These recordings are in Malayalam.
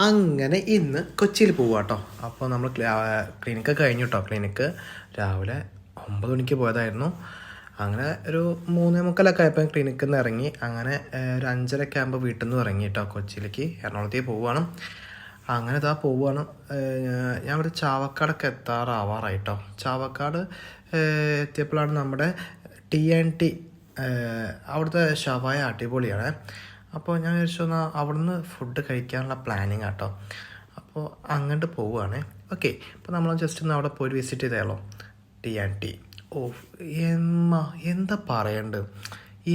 അങ്ങനെ ഇന്ന് കൊച്ചിയിൽ പോവുക കേട്ടോ. അപ്പോൾ നമ്മൾ ക്ലിനിക്ക് കഴിഞ്ഞു കേട്ടോ. ക്ലിനിക്ക് രാവിലെ 9 മണിക്ക് പോയതായിരുന്നു. അങ്ങനെ ഒരു 3:45 ആയപ്പോൾ ക്ലിനിക്കിൽ നിന്ന് ഇറങ്ങി. അങ്ങനെ ഒരു 5:30 ആകുമ്പോൾ വീട്ടിൽ നിന്ന് ഇറങ്ങി കേട്ടോ. കൊച്ചിയിലേക്ക് എറണാകുളത്തേക്ക് പോവുകയാണ്. അങ്ങനെ ഇതാ പോവുകയാണ്. ഞാൻ ഇവിടെ ചാവക്കാടൊക്കെ എത്താറാവാറായി കേട്ടോ. ചാവക്കാട് എത്തിയപ്പോഴാണ് നമ്മുടെ TNT അവിടുത്തെ ഷവായ അടിപൊളിയാണ്. അപ്പോൾ ഞാൻ വിചാരിച്ചു അവിടുന്ന് ഫുഡ് കഴിക്കാനുള്ള പ്ലാനിങ് കേട്ടോ. അപ്പോൾ അങ്ങോട്ട് പോവുകയാണ്. ഓക്കെ, അപ്പോൾ നമ്മൾ ജസ്റ്റ് ഒന്ന് അവിടെ പോയി വിസിറ്റ് ചെയ്താലോ. TNT എന്താ പറയണ്ടത്,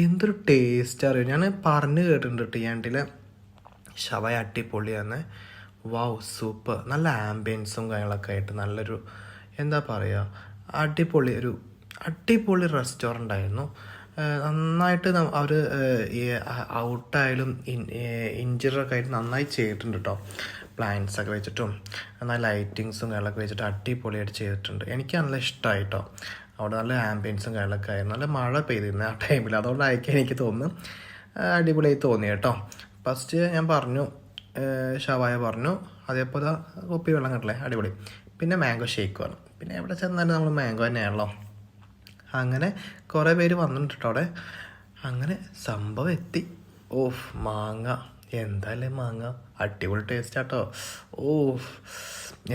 എന്തൊരു ടേസ്റ്റ് അറിയാം. ഞാൻ പറഞ്ഞു കേട്ടിട്ടുണ്ട് TNTയിലെ ഷവായ അടിപൊളിയാണ്. വാവ്, സൂപ്പർ. നല്ല ആംബിയൻസും കാര്യങ്ങളൊക്കെ ആയിട്ട് നല്ലൊരു എന്താ പറയുക, അടിപൊളി റെസ്റ്റോറൻ്റ് ആയിരുന്നു. നന്നായിട്ട് അവർ ഈ ഔട്ടായാലും ഇൻറ്റീരിയറൊക്കെ ആയിട്ട് നന്നായി ചെയ്തിട്ടുണ്ട് കേട്ടോ. പ്ലാന്റ്സൊക്കെ വെച്ചിട്ടും നല്ല ലൈറ്റിങ്സും കാര്യങ്ങളൊക്കെ വെച്ചിട്ട് അടിപൊളിയായിട്ട് ചെയ്തിട്ടുണ്ട്. എനിക്ക് നല്ല ഇഷ്ടമായി കേട്ടോ. അവിടെ നല്ല ആംബിയൻസും കാര്യങ്ങളൊക്കെ ആയിരുന്നു. നല്ല മഴ പെയ്തിരുന്നു ആ ടൈമിൽ, അതുകൊണ്ടായിരിക്കും എനിക്ക് തോന്നുന്നു അടിപൊളിയായി തോന്നി കേട്ടോ. ഫസ്റ്റ് ഞാൻ പറഞ്ഞു, ഷവായ പറഞ്ഞു, അതേപോലെ കുപ്പി വെള്ളം കണ്ടില്ലേ, അടിപൊളി. പിന്നെ മാംഗോ ഷേക്ക് പറഞ്ഞു. പിന്നെ എവിടെ ചെന്നാലും നമ്മൾ മാംഗോ തന്നെയാണല്ലോ. അങ്ങനെ കുറേ പേര് വന്നിട്ടുണ്ട് കേട്ടോ അവിടെ. അങ്ങനെ സംഭവം എത്തി. മാങ്ങ, എന്തായാലും മാങ്ങ അടിപൊളി ടേസ്റ്റ് ആട്ടോ.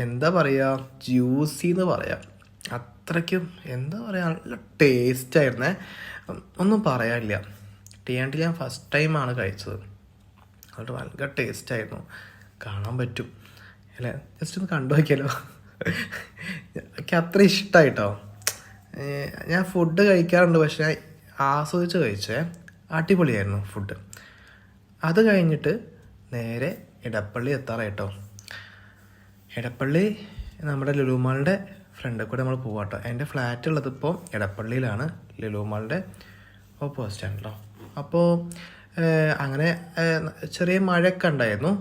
എന്താ പറയുക, ജ്യൂസി എന്ന് പറയാം. അത്രയ്ക്കും എന്താ പറയുക, നല്ല ടേസ്റ്റായിരുന്നേ. ഒന്നും പറയാനില്ല. TNT ഞാൻ ഫസ്റ്റ് ടൈമാണ് കഴിച്ചത്. അതുകൊണ്ട് ഭയങ്കര ടേസ്റ്റായിരുന്നു. കാണാൻ പറ്റും അല്ലേ, ജസ്റ്റ് ഒന്ന് കണ്ടു നോക്കിയാലോ. എനിക്ക് അത്ര ഇഷ്ടമായിട്ടോ. ഞാൻ ഫുഡ് കഴിക്കാറുണ്ട്, പക്ഷേ ആസ്വദിച്ച് കഴിച്ചേ. അടിപൊളിയായിരുന്നു ഫുഡ്. അത് കഴിഞ്ഞിട്ട് നേരെ ഇടപ്പള്ളി എത്താറായിട്ടോ. ഇടപ്പള്ളി നമ്മുടെ ലുലു മാളിൻ്റെ ഫ്രണ്ടിൽ കൂടെ നമ്മൾ പോവാം കേട്ടോ. എൻ്റെ ഫ്ലാറ്റ് ഉള്ളത് ഇപ്പോൾ ഇടപ്പള്ളിയിലാണ്, ലുലു മാളിൻ്റെ ഓപ്പോസിറ്റ് ആണല്ലോ. അപ്പോൾ അങ്ങനെ ചെറിയ മഴയൊക്കെ ഉണ്ടായിരുന്നു,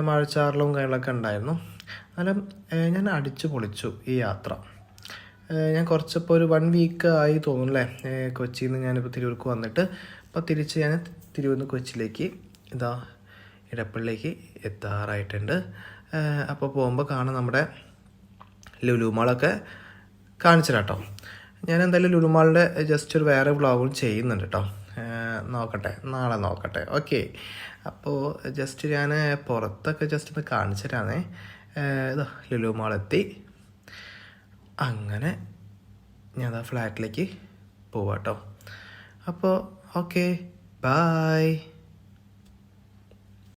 മഴച്ചാറലും കാര്യങ്ങളൊക്കെ ഉണ്ടായിരുന്നു. എന്നാലും ഞാൻ അടിച്ചു പൊളിച്ചു ഈ യാത്ര. ഞാൻ കുറച്ചിപ്പോൾ ഒരു 1 വീക്ക് ആയി തോന്നുന്നു അല്ലേ, കൊച്ചിയിൽ നിന്ന് ഞാനിപ്പോൾ തിരൂർക്ക് വന്നിട്ട്. അപ്പോൾ തിരിച്ച് ഞാൻ തിരൂരിൽ നിന്ന് കൊച്ചിയിലേക്ക് ഇതാ ഇടപ്പള്ളിയിലേക്ക് എത്താറായിട്ടുണ്ട്. അപ്പോൾ പോകുമ്പോൾ കാണാം നമ്മുടെ ലുലു മാളൊക്കെ കാണിച്ചു കേട്ടോ. ഞാൻ എന്തായാലും ലുലു മാളിൻ്റെ ജസ്റ്റ് ഒരു വേറെ വ്ളോഗും ചെയ്യുന്നുണ്ട് കേട്ടോ. നാളെ നോക്കട്ടെ. ഓക്കെ, അപ്പോൾ ജസ്റ്റ് ഞാൻ പുറത്തൊക്കെ ജസ്റ്റ് ഒന്ന് കാണിച്ചു തരാന്നേ. ഇതാ ലുലു മാളെത്തി. അങ്ങനെ ഞാൻ ഫ്ലാറ്റിലേക്ക് പോവാം കേട്ടോ. അപ്പോൾ ഓക്കെ, ബായ്.